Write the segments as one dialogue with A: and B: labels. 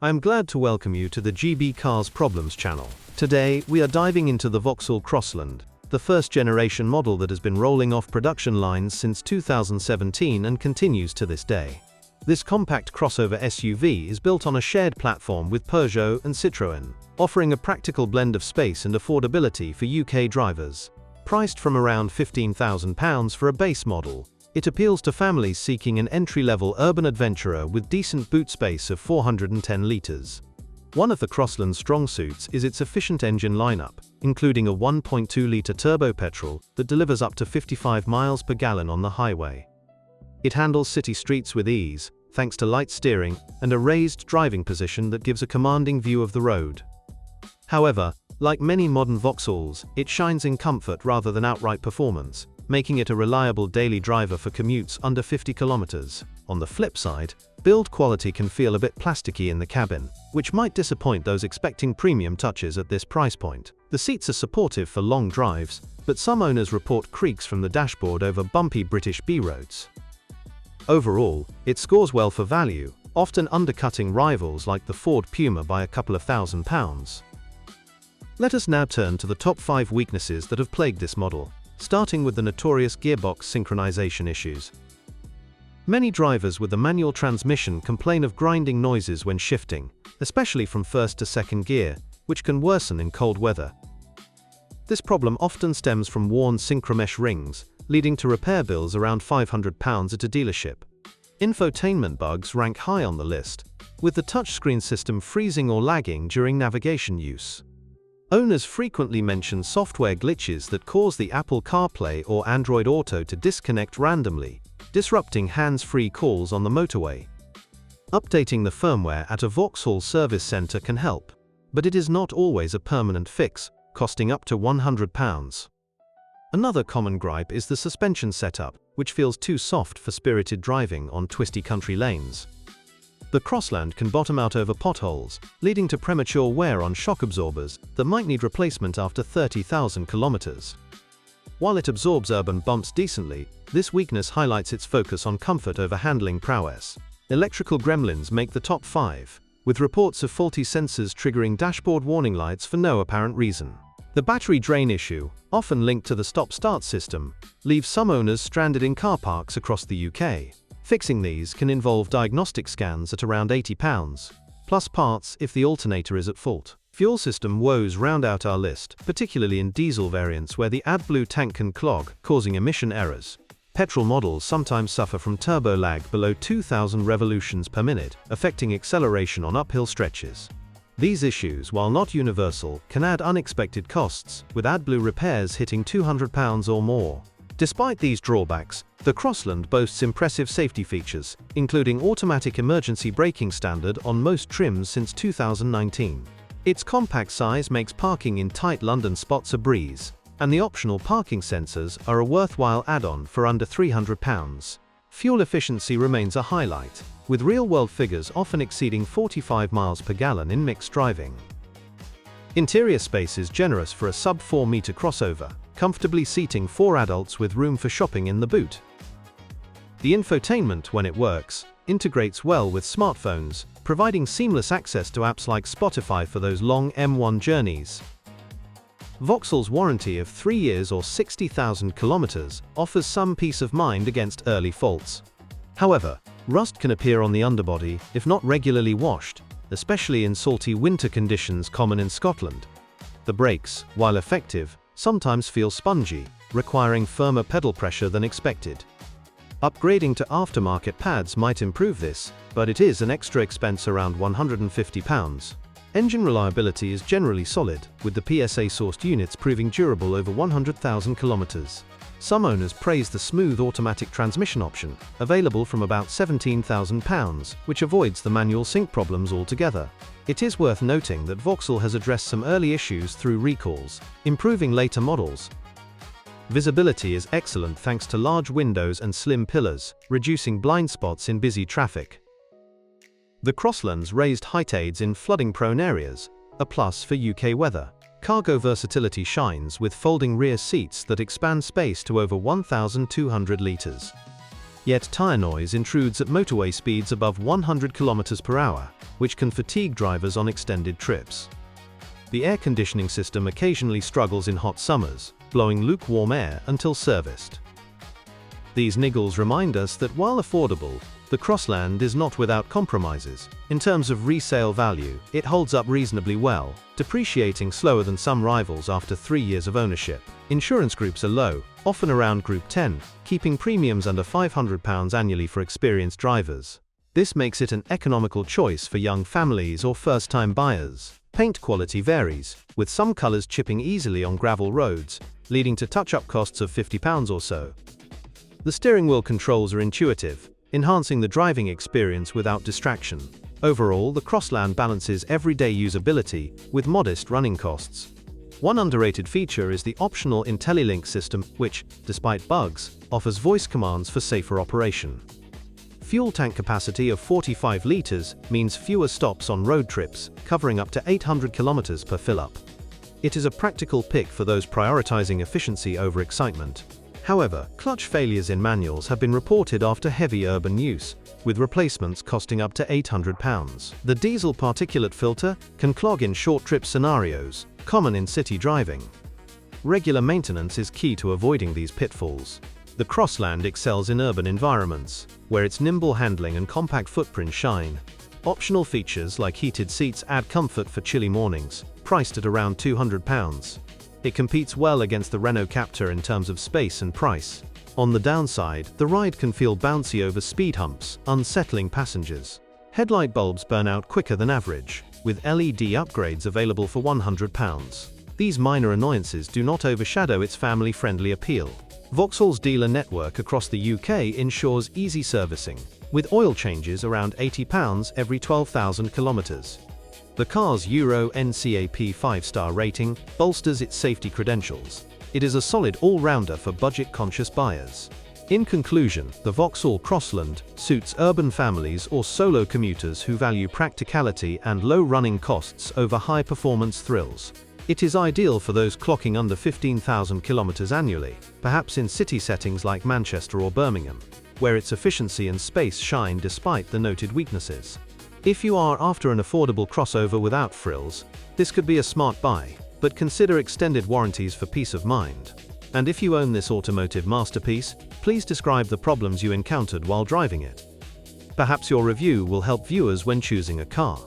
A: I am glad to welcome you to the GB Cars Problems channel. Today, we are diving into the Vauxhall Crossland, the first-generation model that has been rolling off production lines since 2017 and continues to this day. This compact crossover SUV is built on a shared platform with Peugeot and Citroën, offering a practical blend of space and affordability for UK drivers. Priced from around £15,000 for a base model, it appeals to families seeking an entry-level urban adventurer with decent boot space of 410 litres. One of the Crossland's strong suits is its efficient engine lineup, including a 1.2-litre turbo petrol that delivers up to 55 miles per gallon on the highway. It handles city streets with ease, thanks to light steering and a raised driving position that gives a commanding view of the road. However, like many modern Vauxhalls, it shines in comfort rather than outright performance, making it a reliable daily driver for commutes under 50 kilometers. On the flip side, build quality can feel a bit plasticky in the cabin, which might disappoint those expecting premium touches at this price point. The seats are supportive for long drives, but some owners report creaks from the dashboard over bumpy British B-roads. Overall, it scores well for value, often undercutting rivals like the Ford Puma by a couple of £1,000s. Let us now turn to the top 5 weaknesses that have plagued this model, starting with the notorious gearbox synchronization issues. Many drivers with a manual transmission complain of grinding noises when shifting, especially from first to second gear, which can worsen in cold weather. This problem often stems from worn synchromesh rings, leading to repair bills around £500 at a dealership. Infotainment bugs rank high on the list, with the touchscreen system freezing or lagging during navigation use. Owners frequently mention software glitches that cause the Apple CarPlay or Android Auto to disconnect randomly, disrupting hands-free calls on the motorway. Updating the firmware at a Vauxhall service center can help, but it is not always a permanent fix, costing up to £100. Another common gripe is the suspension setup, which feels too soft for spirited driving on twisty country lanes. The Crossland can bottom out over potholes, leading to premature wear on shock absorbers that might need replacement after 30,000 kilometers. While it absorbs urban bumps decently, this weakness highlights its focus on comfort over handling prowess. Electrical gremlins make the top 5, with reports of faulty sensors triggering dashboard warning lights for no apparent reason. The battery drain issue, often linked to the stop-start system, leaves some owners stranded in car parks across the UK. Fixing these can involve diagnostic scans at around £80, plus parts if the alternator is at fault. Fuel system woes round out our list, particularly in diesel variants where the AdBlue tank can clog, causing emission errors. Petrol models sometimes suffer from turbo lag below 2,000 revolutions per minute, affecting acceleration on uphill stretches. These issues, while not universal, can add unexpected costs, with AdBlue repairs hitting £200 or more. Despite these drawbacks, the Crossland boasts impressive safety features, including automatic emergency braking standard on most trims since 2019. Its compact size makes parking in tight London spots a breeze, and the optional parking sensors are a worthwhile add-on for under £300. Fuel efficiency remains a highlight, with real-world figures often exceeding 45 miles per gallon in mixed driving. Interior space is generous for a sub-4-meter crossover, comfortably seating 4 adults with room for shopping in the boot. The infotainment, when it works, integrates well with smartphones, providing seamless access to apps like Spotify for those long M1 journeys. Vauxhall's warranty of 3 years or 60,000 kilometers offers some peace of mind against early faults. However, rust can appear on the underbody if not regularly washed, especially in salty winter conditions common in Scotland. The brakes, while effective, sometimes feel spongy, requiring firmer pedal pressure than expected. Upgrading to aftermarket pads might improve this, but it is an extra expense around £150. Engine reliability is generally solid, with the PSA-sourced units proving durable over 100,000 kilometers. Some owners praise the smooth automatic transmission option, available from about £17,000, which avoids the manual sync problems altogether. It is worth noting that Vauxhall has addressed some early issues through recalls, improving later models. Visibility is excellent thanks to large windows and slim pillars, reducing blind spots in busy traffic. The Crossland's raised height aids in flooding-prone areas, a plus for UK weather. Cargo versatility shines with folding rear seats that expand space to over 1,200 litres. Yet tire noise intrudes at motorway speeds above 100 km per hour, which can fatigue drivers on extended trips. The air conditioning system occasionally struggles in hot summers, blowing lukewarm air until serviced. These niggles remind us that while affordable, the Crossland is not without compromises. In terms of resale value, it holds up reasonably well, depreciating slower than some rivals after 3 years of ownership. Insurance groups are low, often around Group 10, keeping premiums under £500 annually for experienced drivers. This makes it an economical choice for young families or first-time buyers. Paint quality varies, with some colors chipping easily on gravel roads, leading to touch-up costs of £50 or so. The steering wheel controls are intuitive, enhancing the driving experience without distraction. Overall, the Crossland balances everyday usability with modest running costs. One underrated feature is the optional IntelliLink system, which, despite bugs, offers voice commands for safer operation. Fuel tank capacity of 45 liters means fewer stops on road trips, covering up to 800 kilometers per fill-up. It is a practical pick for those prioritizing efficiency over excitement. However, clutch failures in manuals have been reported after heavy urban use, with replacements costing up to £800. The diesel particulate filter can clog in short trip scenarios, common in city driving. Regular maintenance is key to avoiding these pitfalls. The Crossland excels in urban environments, where its nimble handling and compact footprint shine. Optional features like heated seats add comfort for chilly mornings, priced at around £200. It competes well against the Renault Captur in terms of space and price. On the downside, the ride can feel bouncy over speed humps, unsettling passengers. Headlight bulbs burn out quicker than average, with LED upgrades available for £100. These minor annoyances do not overshadow its family-friendly appeal. Vauxhall's dealer network across the UK ensures easy servicing, with oil changes around £80 every 12,000 kilometers. The car's Euro NCAP 5-star rating bolsters its safety credentials. It is a solid all-rounder for budget-conscious buyers. In conclusion, the Vauxhall Crossland suits urban families or solo commuters who value practicality and low running costs over high-performance thrills. It is ideal for those clocking under 15,000 kilometers annually, perhaps in city settings like Manchester or Birmingham, where its efficiency and space shine despite the noted weaknesses. If you are after an affordable crossover without frills, this could be a smart buy, but consider extended warranties for peace of mind. And if you own this automotive masterpiece, please describe the problems you encountered while driving it. Perhaps your review will help viewers when choosing a car.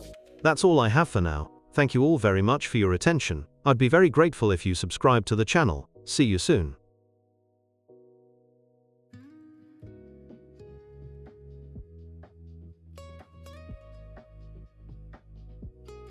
A: That's all I have for now. Thank you all very much for your attention. I'd be very grateful if you subscribe to the channel. See you soon.